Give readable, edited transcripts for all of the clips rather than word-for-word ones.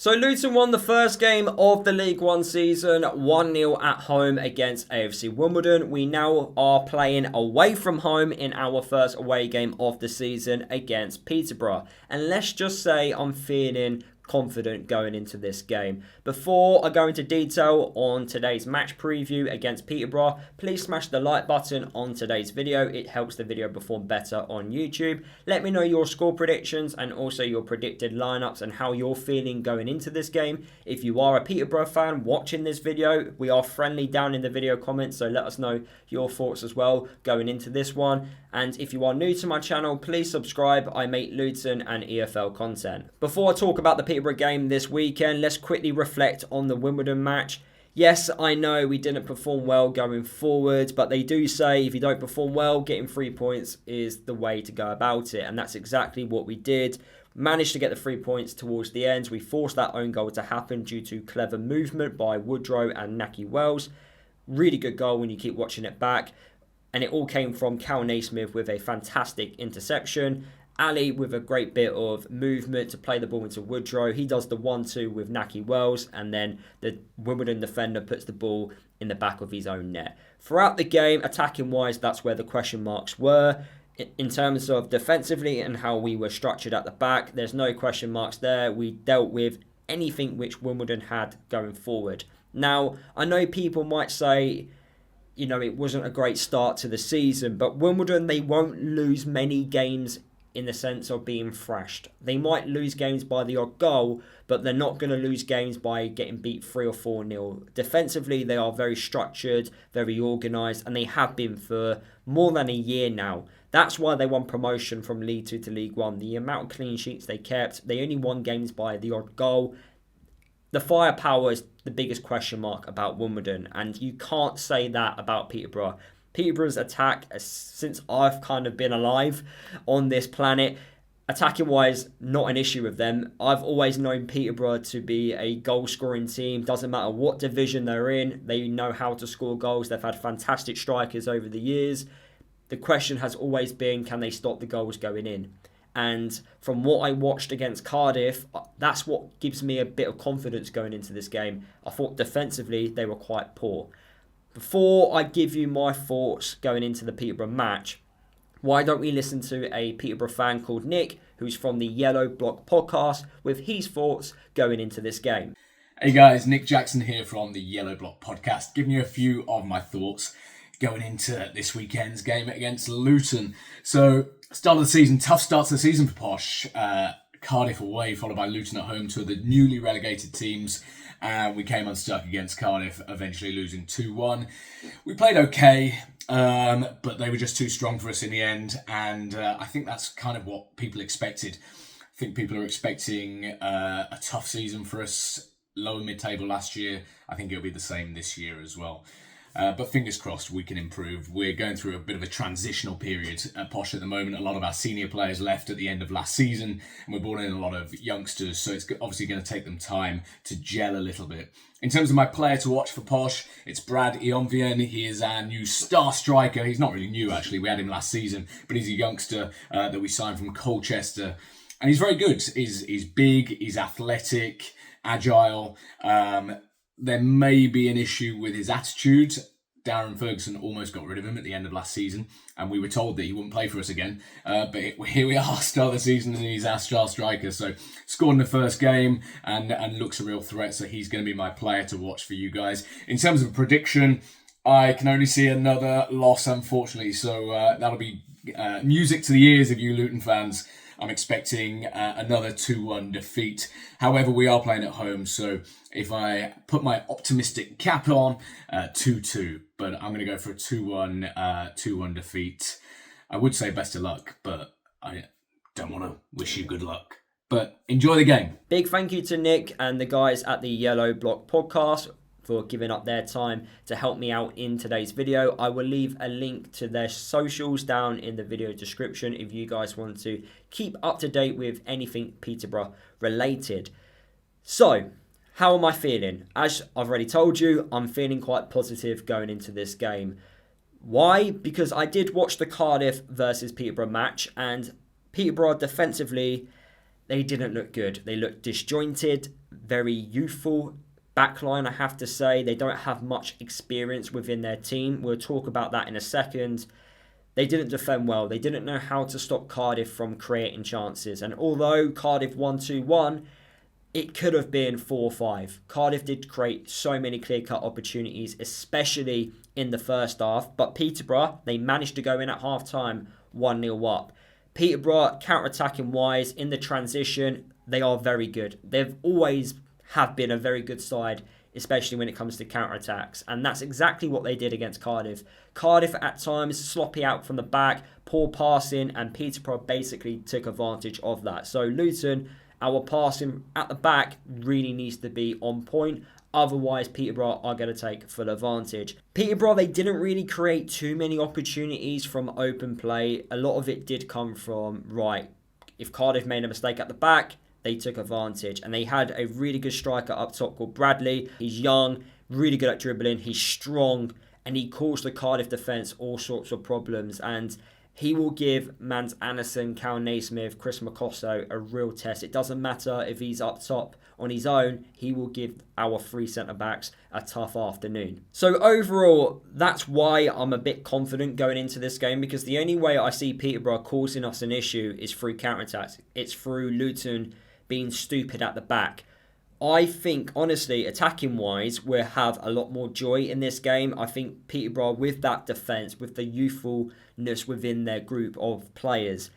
So Luton won the first game of the League One season 1-0 at home against AFC Wimbledon. We now are playing away from home in our first away game of the season against Peterborough. And let's just say I'm feeling confident going into this game. Before I go into detail on today's match preview against Peterborough, please smash the like button on today's video. It helps the video perform better on YouTube. Let me know your score predictions and also your predicted lineups and how you're feeling going into this game. If you are a Peterborough fan watching this video, we are friendly down in the video comments, so let us know your thoughts as well going into this one. And if you are new to my channel, please subscribe. I make Luton and EFL content. Before I talk about the Peterborough game this weekend, let's quickly reflect on the Wimbledon match. Yes, I know we didn't perform well going forward, but they do say if you don't perform well, getting 3 points is the way to go about it. And that's exactly what we did. Managed to get the 3 points towards the end. We forced that own goal to happen due to clever movement by Woodrow and Naki Wells. Really good goal when you keep watching it back. And it all came from Cal Naismith with a fantastic interception. Ali with a great bit of movement to play the ball into Woodrow. He does the 1-2 with Naki Wells, and then the Wimbledon defender puts the ball in the back of his own net. Throughout the game, attacking-wise, that's where the question marks were. In terms of defensively and how we were structured at the back, there's no question marks there. We dealt with anything which Wimbledon had going forward. Now, I know people might say, you know, it wasn't a great start to the season, but Wimbledon, they won't lose many games in the sense of being thrashed. They might lose games by the odd goal, but they're not going to lose games by getting beat 3 or 4-0. Defensively, they are very structured, very organised, and they have been for more than a year now. That's why they won promotion from League 2 to League 1. The amount of clean sheets they kept, they only won games by the odd goal. The firepower is the biggest question mark about Wimbledon, and you can't say that about Peterborough. Peterborough's attack, since I've kind of been alive on this planet, attacking-wise, not an issue with them. I've always known Peterborough to be a goal-scoring team. Doesn't matter what division they're in, they know how to score goals. They've had fantastic strikers over the years. The question has always been, can they stop the goals going in? And from what I watched against Cardiff, that's what gives me a bit of confidence going into this game. I thought defensively they were quite poor. Before I give you my thoughts going into the Peterborough match, why don't we listen to a Peterborough fan called Nick, who's from the Yellow Block podcast, with his thoughts going into this game. Hey guys, Nick Jackson here from the Yellow Block podcast, giving you a few of my thoughts going into this weekend's game against Luton. So, start of the season, tough start to the season for Posh. Cardiff away, followed by Luton at home, two of the newly relegated teams. We came unstuck against Cardiff, eventually losing 2-1. We played okay, but they were just too strong for us in the end. And I think that's kind of what people expected. I think people are expecting a tough season for us. Lower mid-table last year. I think it'll be the same this year as well. But fingers crossed we can improve. We're going through a bit of a transitional period at Posh at the moment. A lot of our senior players left at the end of last season, and we're brought in a lot of youngsters, so it's obviously going to take them time to gel a little bit. In terms of my player to watch for Posh, it's Brad Ionvien. He is our new star striker. He's not really new, actually. We had him last season, but he's a youngster that we signed from Colchester. And he's very good. He's big, he's athletic, agile. There may be an issue with his attitude. Darren Ferguson almost got rid of him at the end of last season, and we were told that he wouldn't play for us again. But here we are, start of the season, and he's our star striker. So scored in the first game and looks a real threat. So he's going to be my player to watch for you guys. In terms of prediction, I can only see another loss, unfortunately. So that'll be music to the ears of you Luton fans. I'm expecting another 2-1 defeat. However, we are playing at home, so if I put my optimistic cap on, 2-2. But I'm going to go for a 2-1 defeat. I would say best of luck, but I don't want to wish you good luck. But enjoy the game. Big thank you to Nick and the guys at the Yellow Block podcast for giving up their time to help me out in today's video. I will leave a link to their socials down in the video description if you guys want to keep up to date with anything Peterborough related. So, how am I feeling? As I've already told you, I'm feeling quite positive going into this game. Why? Because I did watch the Cardiff versus Peterborough match, and Peterborough defensively, they didn't look good. They looked disjointed, very youthful backline, I have to say. They don't have much experience within their team. We'll talk about that in a second. They didn't defend well. They didn't know how to stop Cardiff from creating chances. And although Cardiff won 2-1, it could have been 4-5. Cardiff did create so many clear-cut opportunities, especially in the first half. But Peterborough, they managed to go in at half-time 1-0 up. Peterborough, counter-attacking wise, in the transition, they are very good. They've always have been a very good side, especially when it comes to counter-attacks. And that's exactly what they did against Cardiff. Cardiff at times sloppy out from the back, poor passing, and Peterborough basically took advantage of that. So Luton, our passing at the back really needs to be on point. Otherwise, Peterborough are going to take full advantage. Peterborough, they didn't really create too many opportunities from open play. A lot of it did come from, if Cardiff made a mistake at the back, they took advantage. And they had a really good striker up top called Bradley. He's young, really good at dribbling. He's strong, and he caused the Cardiff defence all sorts of problems. And he will give Mans Anderson, Cal Naismith, Chris Makosso a real test. It doesn't matter if he's up top on his own. He will give our three centre-backs a tough afternoon. So overall, that's why I'm a bit confident going into this game, because the only way I see Peterborough causing us an issue is through counter-attacks. It's through Luton being stupid at the back. I think, honestly, attacking-wise, we'll have a lot more joy in this game. I think Peterborough, with that defence, with the youthfulness within their group of players,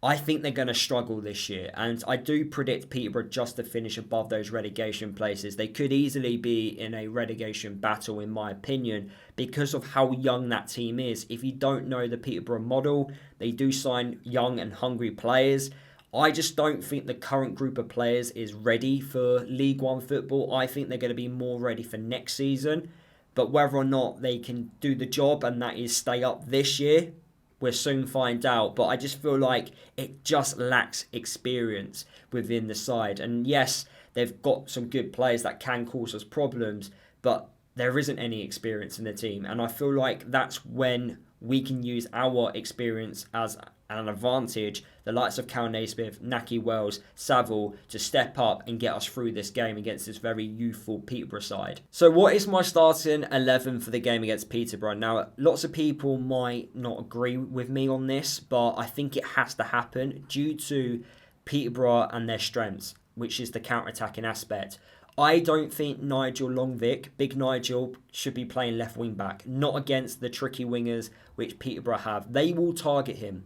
I think they're going to struggle this year. And I do predict Peterborough just to finish above those relegation places. They could easily be in a relegation battle, in my opinion, because of how young that team is. If you don't know the Peterborough model, they do sign young and hungry players. I just don't think the current group of players is ready for League One football. I think they're going to be more ready for next season. But whether or not they can do the job, and that is stay up this year, we'll soon find out. But I just feel like it just lacks experience within the side. And yes, they've got some good players that can cause us problems, but there isn't any experience in the team. And I feel like that's when we can use our experience as an advantage, the likes of Cal Naismith, Naki Wells, Saville, to step up and get us through this game against this very youthful Peterborough side. So what is my starting 11 for the game against Peterborough? Now, lots of people might not agree with me on this, but I think it has to happen due to Peterborough and their strengths, which is the counter-attacking aspect. I don't think Nigel Longvic, Big Nigel, should be playing left wing back, not against the tricky wingers which Peterborough have. They will target him.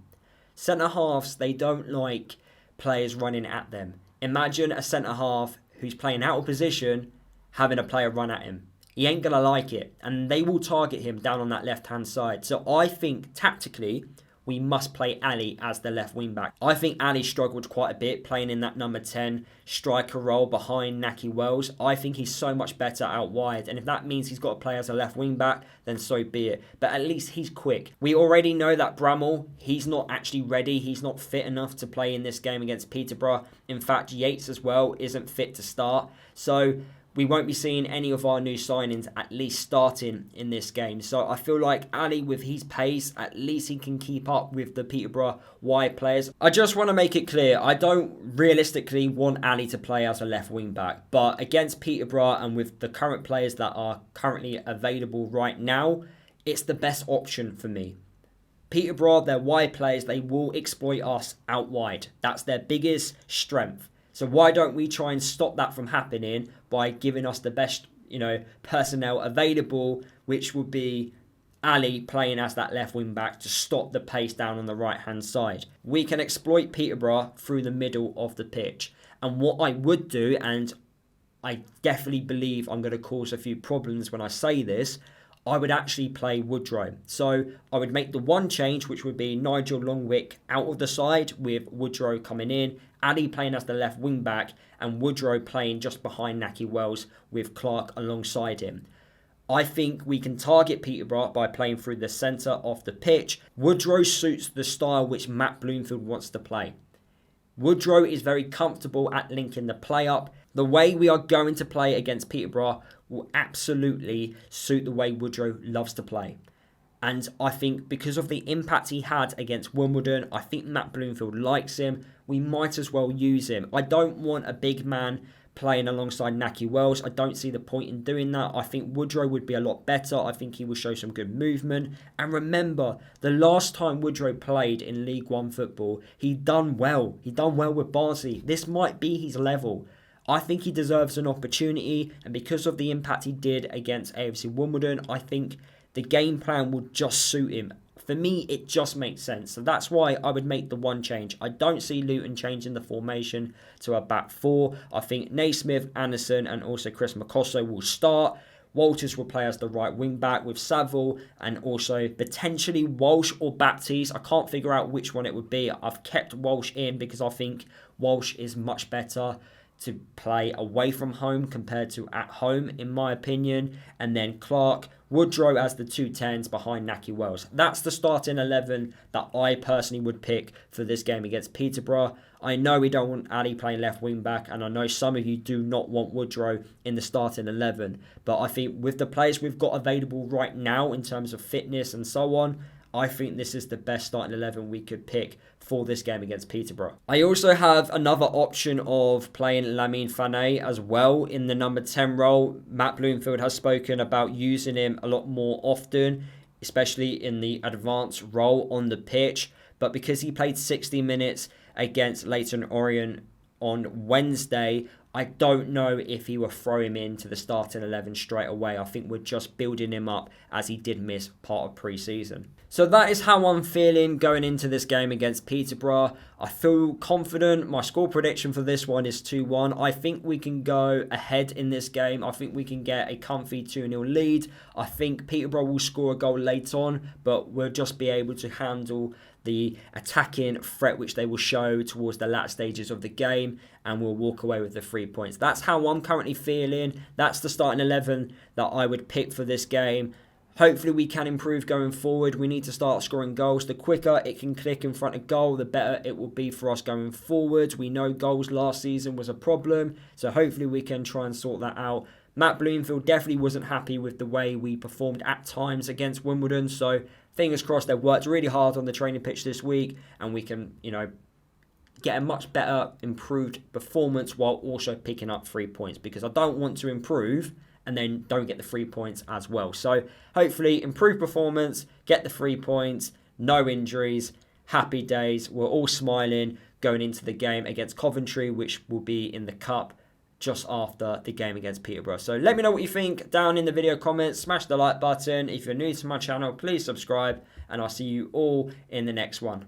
Centre-halves, they don't like players running at them. Imagine a centre-half who's playing out of position having a player run at him. He ain't going to like it. And they will target him down on that left-hand side. So I think, tactically, we must play Ali as the left wing-back. I think Ali struggled quite a bit playing in that number 10 striker role behind Naki Wells. I think he's so much better out wide. And if that means he's got to play as a left wing-back, then so be it. But at least he's quick. We already know that Bramall, he's not actually ready. He's not fit enough to play in this game against Peterborough. In fact, Yates as well isn't fit to start. So we won't be seeing any of our new signings at least starting in this game. So I feel like Ali, with his pace, at least he can keep up with the Peterborough wide players. I just want to make it clear, I don't realistically want Ali to play as a left wing back. But against Peterborough and with the current players that are currently available right now, it's the best option for me. Peterborough, their wide players, they will exploit us out wide. That's their biggest strength. So why don't we try and stop that from happening by giving us the best, personnel available, which would be Ali playing as that left wing back to stop the pace down on the right hand side. We can exploit Peterborough through the middle of the pitch. And what I would do, and I definitely believe I'm going to cause a few problems when I say this, I would actually play Woodrow. So I would make the one change, which would be Nigel Longwick out of the side with Woodrow coming in, Ali playing as the left wing back, and Woodrow playing just behind Naki Wells with Clark alongside him. I think we can target Peterborough by playing through the centre of the pitch. Woodrow suits the style which Matt Bloomfield wants to play. Woodrow is very comfortable at linking the play up. The way we are going to play against Peterborough will absolutely suit the way Woodrow loves to play. And I think because of the impact he had against Wimbledon, I think Matt Bloomfield likes him. We might as well use him. I don't want a big man playing alongside Nahki Wells. I don't see the point in doing that. I think Woodrow would be a lot better. I think he will show some good movement. And remember, the last time Woodrow played in League One football, he done well. He done well with Barnsley. This might be his level. I think he deserves an opportunity, and because of the impact he did against AFC Wimbledon, I think the game plan would just suit him. For me, it just makes sense. So that's why I would make the one change. I don't see Luton changing the formation to a back four. I think Naismith, Anderson, and also Chris Makosso will start. Walters will play as the right wing back with Saville and also potentially Walsh or Baptiste. I can't figure out which one it would be. I've kept Walsh in because I think Walsh is much better to play away from home compared to at home, in my opinion. And then Clark, Woodrow as the 2 10s behind Nahki Wells. That's the starting 11 that I personally would pick for this game against Peterborough. I know we don't want Ali playing left wing back, and I know some of you do not want Woodrow in the starting 11. But I think with the players we've got available right now in terms of fitness and so on, I think this is the best starting 11 we could pick for this game against Peterborough. I also have another option of playing Lamine Fane as well in the number 10 role. Matt Bloomfield has spoken about using him a lot more often, especially in the advanced role on the pitch. But because he played 60 minutes against Leyton Orient on Wednesday, I don't know if he will throw him into the starting 11 straight away. I think we're just building him up as he did miss part of pre-season. So that is how I'm feeling going into this game against Peterborough. I feel confident. My score prediction for this one is 2-1. I think we can go ahead in this game. I think we can get a comfy 2-0 lead. I think Peterborough will score a goal late on, but we'll just be able to handle the attacking threat which they will show towards the last stages of the game, and we'll walk away with the 3 points. That's how I'm currently feeling. That's the starting 11 that I would pick for this game. Hopefully we can improve going forward. We need to start scoring goals. The quicker it can click in front of goal, the better it will be for us going forward. We know goals last season was a problem, so hopefully we can try and sort that out. Matt Bloomfield definitely wasn't happy with the way we performed at times against Wimbledon, so fingers crossed they've worked really hard on the training pitch this week and we can, get a much better, improved performance while also picking up 3 points, because I don't want to improve and then don't get the 3 points as well. So hopefully improved performance, get the 3 points, no injuries, happy days. We're all smiling going into the game against Coventry, which will be in the Cup just after the game against Peterborough. So let me know what you think down in the video comments. Smash the like button. If you're new to my channel, please subscribe, and I'll see you all in the next one.